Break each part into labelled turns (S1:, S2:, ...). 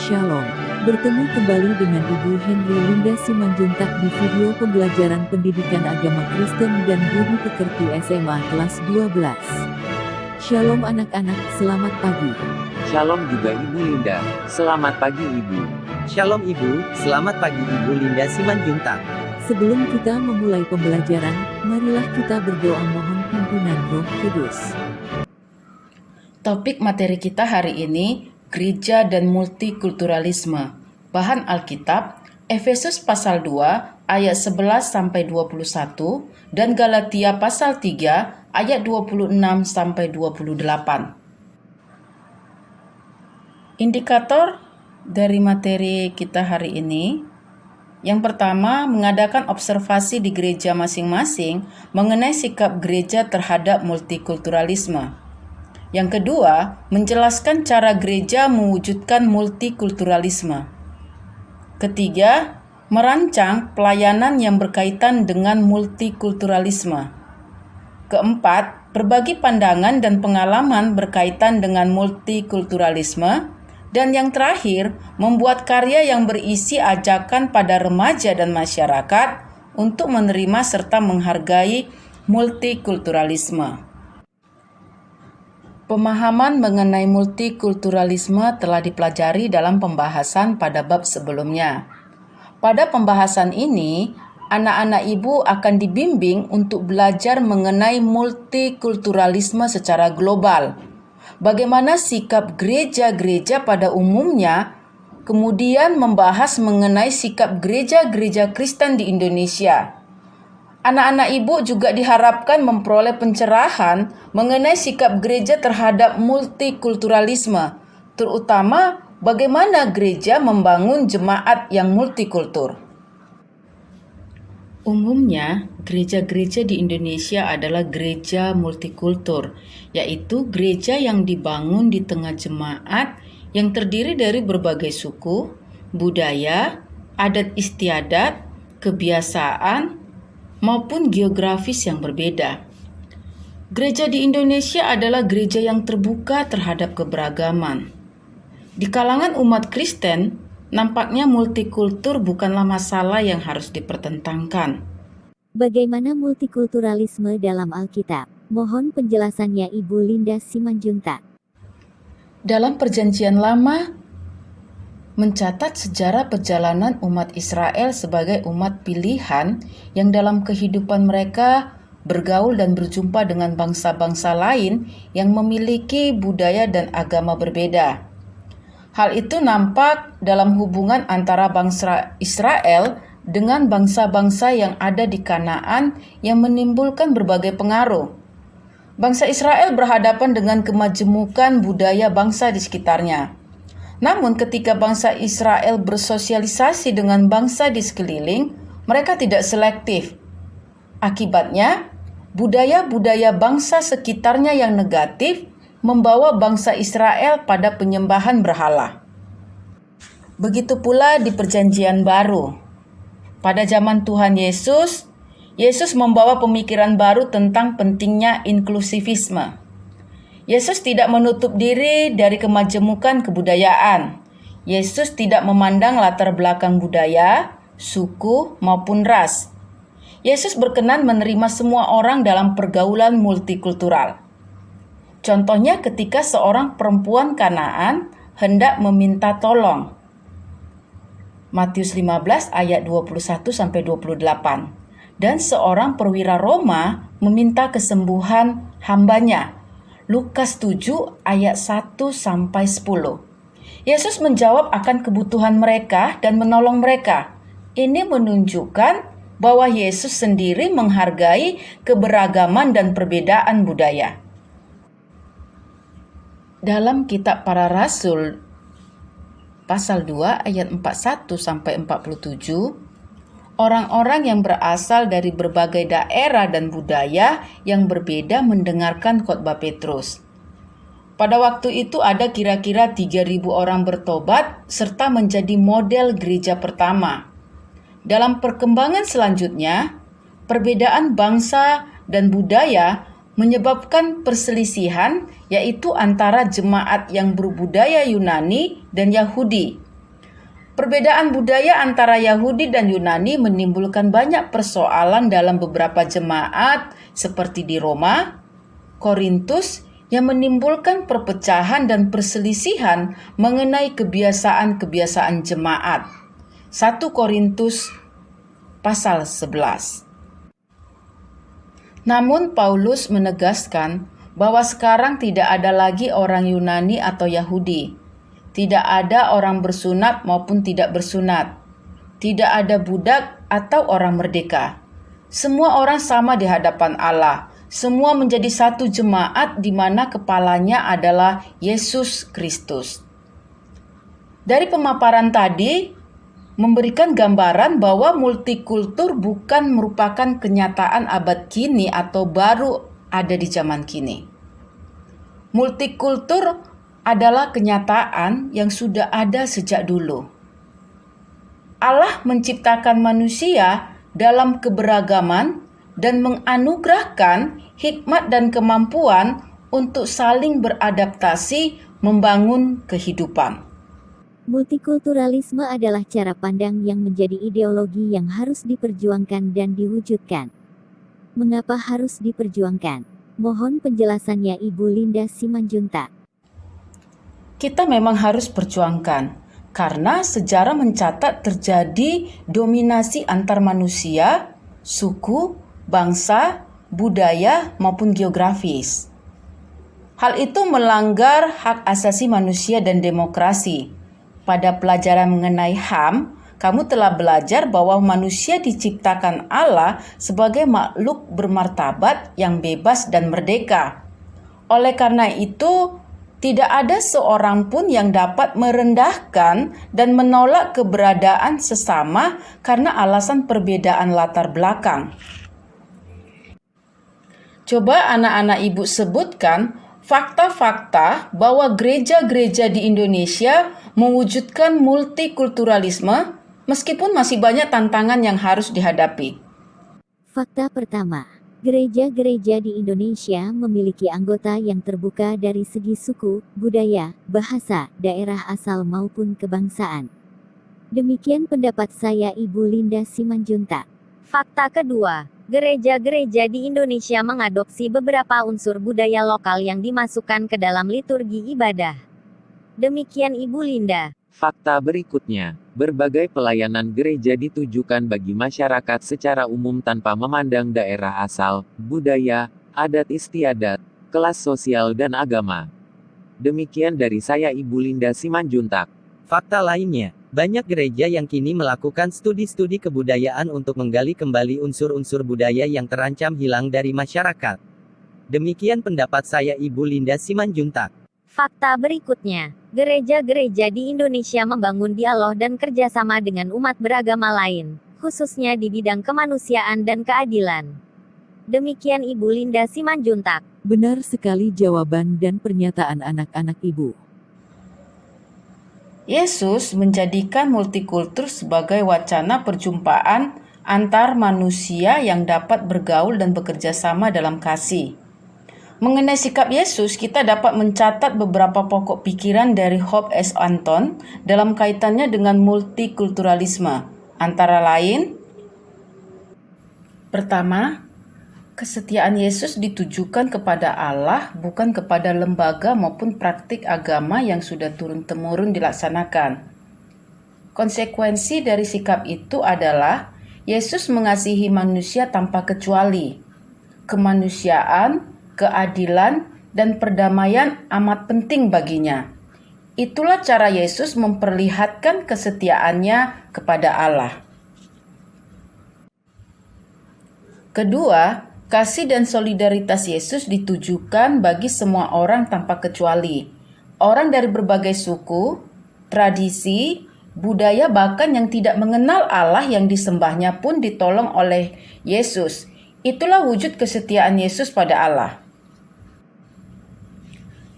S1: Shalom, bertemu kembali dengan Ibu Henry Linda Simanjuntak di video pembelajaran pendidikan agama Kristen dan budi pekerti SMA kelas 12. Shalom anak-anak, selamat pagi.
S2: Shalom juga Ibu Linda, selamat pagi Ibu.
S3: Shalom Ibu, selamat pagi Ibu Linda Simanjuntak.
S1: Sebelum kita memulai pembelajaran, marilah kita berdoa mohon pimpinan Roh Kudus.
S4: Topik materi kita hari ini, Gereja dan Multikulturalisme. Bahan Alkitab, Efesus pasal 2 ayat 11-21 dan Galatia pasal 3 ayat 26-28. Indikator dari materi kita hari ini, yang pertama, mengadakan observasi di gereja masing-masing mengenai sikap gereja terhadap multikulturalisme. Yang kedua, menjelaskan cara gereja mewujudkan multikulturalisme. Ketiga, merancang pelayanan yang berkaitan dengan multikulturalisme. Keempat, berbagi pandangan dan pengalaman berkaitan dengan multikulturalisme. Dan yang terakhir, membuat karya yang berisi ajakan pada remaja dan masyarakat untuk menerima serta menghargai multikulturalisme. Pemahaman mengenai multikulturalisme telah dipelajari dalam pembahasan pada bab sebelumnya. Pada pembahasan ini, anak-anak ibu akan dibimbing untuk belajar mengenai multikulturalisme secara global. Bagaimana sikap gereja-gereja pada umumnya, kemudian membahas mengenai sikap gereja-gereja Kristen di Indonesia. Anak-anak ibu juga diharapkan memperoleh pencerahan mengenai sikap gereja terhadap multikulturalisme, terutama bagaimana gereja membangun jemaat yang multikultur. Umumnya, gereja-gereja di Indonesia adalah gereja multikultur, yaitu gereja yang dibangun di tengah jemaat yang terdiri dari berbagai suku, budaya, adat istiadat, kebiasaan, maupun geografis yang berbeda. Gereja di Indonesia adalah gereja yang terbuka terhadap keberagaman. Di kalangan umat Kristen, nampaknya multikultur bukanlah masalah yang harus dipertentangkan.
S5: Bagaimana multikulturalisme dalam Alkitab? Mohon penjelasannya Ibu Linda Simanjuntak.
S4: Dalam Perjanjian Lama, mencatat sejarah perjalanan umat Israel sebagai umat pilihan yang dalam kehidupan mereka bergaul dan berjumpa dengan bangsa-bangsa lain yang memiliki budaya dan agama berbeda. Hal itu nampak dalam hubungan antara bangsa Israel dengan bangsa-bangsa yang ada di Kanaan yang menimbulkan berbagai pengaruh. Bangsa Israel berhadapan dengan kemajemukan budaya bangsa di sekitarnya. Namun ketika bangsa Israel bersosialisasi dengan bangsa di sekeliling, mereka tidak selektif. Akibatnya, budaya-budaya bangsa sekitarnya yang negatif membawa bangsa Israel pada penyembahan berhala. Begitu pula di Perjanjian Baru. Pada zaman Tuhan Yesus, Yesus membawa pemikiran baru tentang pentingnya inklusivisme. Yesus tidak menutup diri dari kemajemukan kebudayaan. Yesus tidak memandang latar belakang budaya, suku, maupun ras. Yesus berkenan menerima semua orang dalam pergaulan multikultural. Contohnya ketika seorang perempuan Kanaan hendak meminta tolong. Matius 15 ayat 21-28. Dan seorang perwira Roma meminta kesembuhan hambanya. Lukas 7 ayat 1-10. Yesus menjawab akan kebutuhan mereka dan menolong mereka. Ini menunjukkan bahwa Yesus sendiri menghargai keberagaman dan perbedaan budaya. Dalam kitab Para Rasul pasal 2 ayat 41-47, orang-orang yang berasal dari berbagai daerah dan budaya yang berbeda mendengarkan khotbah Petrus. Pada waktu itu ada kira-kira 3.000 orang bertobat serta menjadi model gereja pertama. Dalam perkembangan selanjutnya, perbedaan bangsa dan budaya menyebabkan perselisihan, yaitu antara jemaat yang berbudaya Yunani dan Yahudi. Perbedaan budaya antara Yahudi dan Yunani menimbulkan banyak persoalan dalam beberapa jemaat seperti di Roma, Korintus, yang menimbulkan perpecahan dan perselisihan mengenai kebiasaan-kebiasaan jemaat. 1 Korintus pasal 11. Namun Paulus menegaskan bahwa sekarang tidak ada lagi orang Yunani atau Yahudi. Tidak ada orang bersunat maupun tidak bersunat. Tidak ada budak atau orang merdeka. Semua orang sama di hadapan Allah. Semua menjadi satu jemaat di mana kepalanya adalah Yesus Kristus. Dari pemaparan tadi, memberikan gambaran bahwa multikultur bukan merupakan kenyataan abad kini atau baru ada di zaman kini. Multikultur adalah kenyataan yang sudah ada sejak dulu. Allah menciptakan manusia dalam keberagaman dan menganugerahkan hikmat dan kemampuan untuk saling beradaptasi membangun kehidupan.
S5: Multikulturalisme adalah cara pandang yang menjadi ideologi yang harus diperjuangkan dan diwujudkan. Mengapa harus diperjuangkan? Mohon penjelasannya Ibu Linda Simanjuntak.
S4: Kita memang harus perjuangkan, karena sejarah mencatat terjadi dominasi antar manusia, suku, bangsa, budaya, maupun geografis. Hal itu melanggar hak asasi manusia dan demokrasi. Pada pelajaran mengenai HAM, kamu telah belajar bahwa manusia diciptakan Allah sebagai makhluk bermartabat yang bebas dan merdeka. Oleh karena itu, tidak ada seorang pun yang dapat merendahkan dan menolak keberadaan sesama karena alasan perbedaan latar belakang. Coba anak-anak ibu sebutkan fakta-fakta bahwa gereja-gereja di Indonesia mewujudkan multikulturalisme meskipun masih banyak tantangan yang harus dihadapi.
S5: Fakta pertama, gereja-gereja di Indonesia memiliki anggota yang terbuka dari segi suku, budaya, bahasa, daerah asal maupun kebangsaan. Demikian pendapat saya Ibu Linda Simanjuntak.
S6: Fakta kedua, gereja-gereja di Indonesia mengadopsi beberapa unsur budaya lokal yang dimasukkan ke dalam liturgi ibadah. Demikian Ibu Linda.
S2: Fakta berikutnya, berbagai pelayanan gereja ditujukan bagi masyarakat secara umum tanpa memandang daerah asal, budaya, adat istiadat, kelas sosial dan agama. Demikian dari saya Ibu Linda Simanjuntak.
S3: Fakta lainnya, banyak gereja yang kini melakukan studi-studi kebudayaan untuk menggali kembali unsur-unsur budaya yang terancam hilang dari masyarakat. Demikian pendapat saya Ibu Linda Simanjuntak.
S6: Fakta berikutnya, gereja-gereja di Indonesia membangun dialog dan kerjasama dengan umat beragama lain, khususnya di bidang kemanusiaan dan keadilan. Demikian Ibu Linda Simanjuntak.
S1: Benar sekali jawaban dan pernyataan anak-anak ibu.
S4: Yesus menjadikan multikultur sebagai wacana perjumpaan antar manusia yang dapat bergaul dan bekerja sama dalam kasih. Mengenai sikap Yesus, kita dapat mencatat beberapa pokok pikiran dari Hope S. Anton dalam kaitannya dengan multikulturalisme. Antara lain, pertama, kesetiaan Yesus ditujukan kepada Allah, bukan kepada lembaga maupun praktik agama yang sudah turun-temurun dilaksanakan. Konsekuensi dari sikap itu adalah Yesus mengasihi manusia tanpa kecuali. Kemanusiaan, keadilan, dan perdamaian amat penting baginya. Itulah cara Yesus memperlihatkan kesetiaannya kepada Allah. Kedua, kasih dan solidaritas Yesus ditujukan bagi semua orang tanpa kecuali. Orang dari berbagai suku, tradisi, budaya, bahkan yang tidak mengenal Allah yang disembahnya pun ditolong oleh Yesus. Itulah wujud kesetiaan Yesus pada Allah.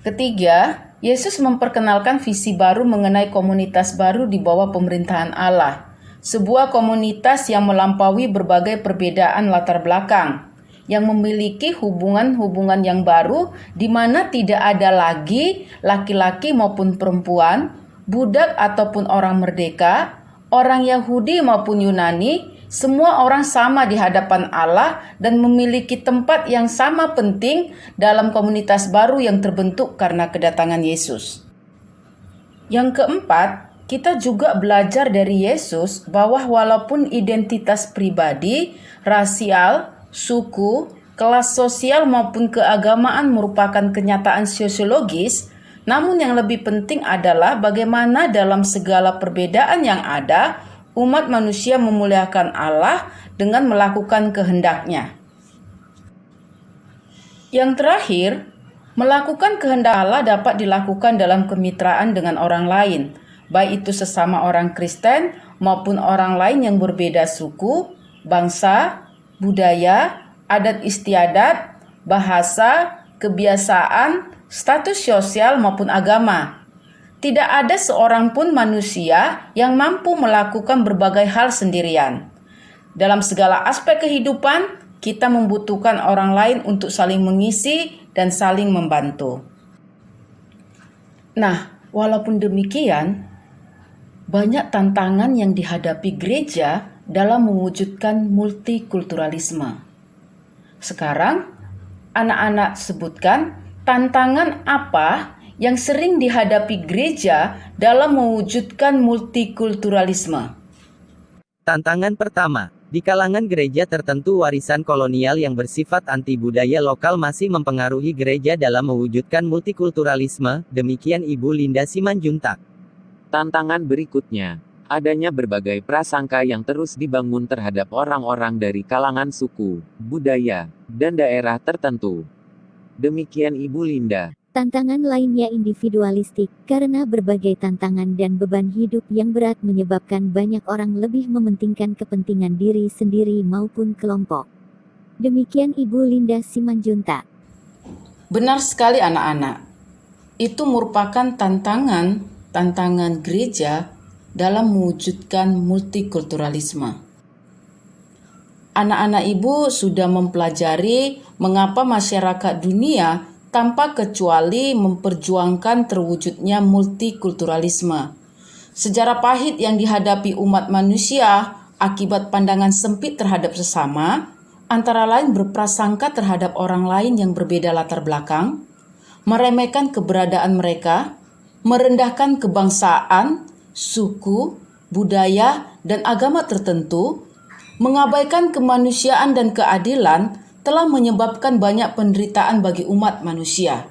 S4: Ketiga, Yesus memperkenalkan visi baru mengenai komunitas baru di bawah pemerintahan Allah. Sebuah komunitas yang melampaui berbagai perbedaan latar belakang, yang memiliki hubungan-hubungan yang baru di mana tidak ada lagi laki-laki maupun perempuan, budak ataupun orang merdeka, orang Yahudi maupun Yunani, semua orang sama di hadapan Allah dan memiliki tempat yang sama penting dalam komunitas baru yang terbentuk karena kedatangan Yesus. Yang keempat, kita juga belajar dari Yesus bahwa walaupun identitas pribadi, rasial, suku, kelas sosial maupun keagamaan merupakan kenyataan sosiologis, namun yang lebih penting adalah bagaimana dalam segala perbedaan yang ada, umat manusia memuliakan Allah dengan melakukan kehendak-Nya. Yang terakhir, melakukan kehendak Allah dapat dilakukan dalam kemitraan dengan orang lain, baik itu sesama orang Kristen maupun orang lain yang berbeda suku, bangsa, budaya, adat istiadat, bahasa, kebiasaan, status sosial maupun agama. Tidak ada seorang pun manusia yang mampu melakukan berbagai hal sendirian. Dalam segala aspek kehidupan, kita membutuhkan orang lain untuk saling mengisi dan saling membantu. Nah, walaupun demikian, banyak tantangan yang dihadapi gereja dalam mewujudkan multikulturalisme. Sekarang, anak-anak sebutkan tantangan apa yang sering dihadapi gereja dalam mewujudkan multikulturalisme?
S3: Tantangan pertama, di kalangan gereja tertentu warisan kolonial yang bersifat anti budaya lokal masih mempengaruhi gereja dalam mewujudkan multikulturalisme, demikian Ibu Linda Simanjuntak.
S2: Tantangan berikutnya, adanya berbagai prasangka yang terus dibangun terhadap orang-orang dari kalangan suku, budaya, dan daerah tertentu. Demikian Ibu Linda.
S5: Tantangan lainnya individualistik, karena berbagai tantangan dan beban hidup yang berat menyebabkan banyak orang lebih mementingkan kepentingan diri sendiri maupun kelompok. Demikian Ibu Linda Simanjuntak.
S4: Benar sekali anak-anak. Itu merupakan tantangan gereja dalam mewujudkan multikulturalisme. Anak-anak ibu sudah mempelajari mengapa masyarakat dunia tanpa kecuali memperjuangkan terwujudnya multikulturalisme. Sejarah pahit yang dihadapi umat manusia akibat pandangan sempit terhadap sesama, antara lain berprasangka terhadap orang lain yang berbeda latar belakang, meremehkan keberadaan mereka, merendahkan kebangsaan, suku, budaya, dan agama tertentu, mengabaikan kemanusiaan dan keadilan telah menyebabkan banyak penderitaan bagi umat manusia.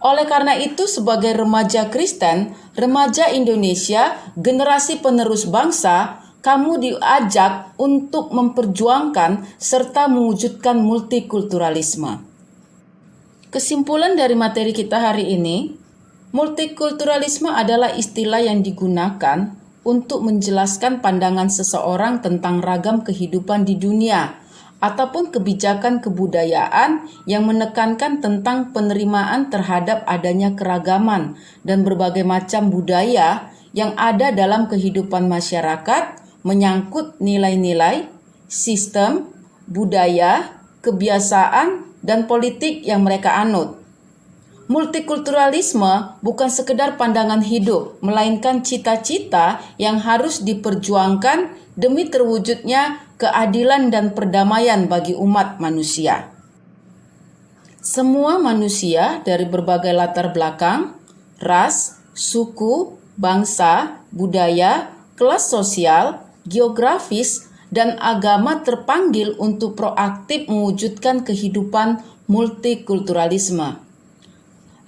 S4: Oleh karena itu, sebagai remaja Kristen, remaja Indonesia, generasi penerus bangsa, kamu diajak untuk memperjuangkan serta mewujudkan multikulturalisme. Kesimpulan dari materi kita hari ini, multikulturalisme adalah istilah yang digunakan untuk menjelaskan pandangan seseorang tentang ragam kehidupan di dunia ataupun kebijakan kebudayaan yang menekankan tentang penerimaan terhadap adanya keragaman dan berbagai macam budaya yang ada dalam kehidupan masyarakat menyangkut nilai-nilai, sistem, budaya, kebiasaan, dan politik yang mereka anut. Multikulturalisme bukan sekedar pandangan hidup, melainkan cita-cita yang harus diperjuangkan demi terwujudnya keadilan dan perdamaian bagi umat manusia. Semua manusia dari berbagai latar belakang, ras, suku, bangsa, budaya, kelas sosial, geografis, dan agama terpanggil untuk proaktif mewujudkan kehidupan multikulturalisme.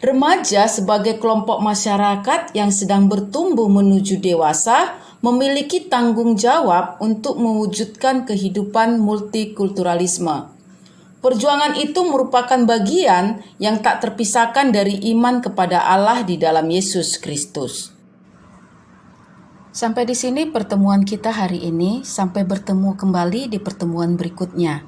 S4: Remaja sebagai kelompok masyarakat yang sedang bertumbuh menuju dewasa memiliki tanggung jawab untuk mewujudkan kehidupan multikulturalisme. Perjuangan itu merupakan bagian yang tak terpisahkan dari iman kepada Allah di dalam Yesus Kristus. Sampai di sini pertemuan kita hari ini, sampai bertemu kembali di pertemuan berikutnya.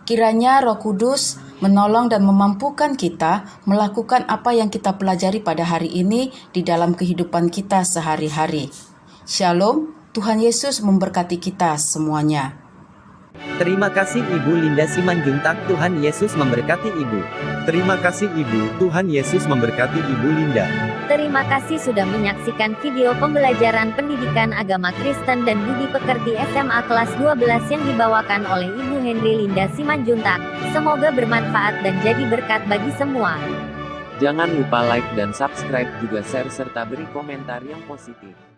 S4: Kiranya Roh Kudus menolong dan memampukan kita melakukan apa yang kita pelajari pada hari ini di dalam kehidupan kita sehari-hari. Shalom, Tuhan Yesus memberkati kita semuanya.
S3: Terima kasih Ibu Linda Simanjuntak, Tuhan Yesus memberkati Ibu.
S7: Terima kasih Ibu, Tuhan Yesus memberkati Ibu Linda.
S6: Terima kasih sudah menyaksikan video pembelajaran pendidikan agama Kristen dan budi pekerti SMA kelas 12 yang dibawakan oleh Ibu Henry Linda Simanjuntak. Semoga bermanfaat dan jadi berkat bagi semua.
S2: Jangan lupa like dan subscribe juga share serta beri komentar yang positif.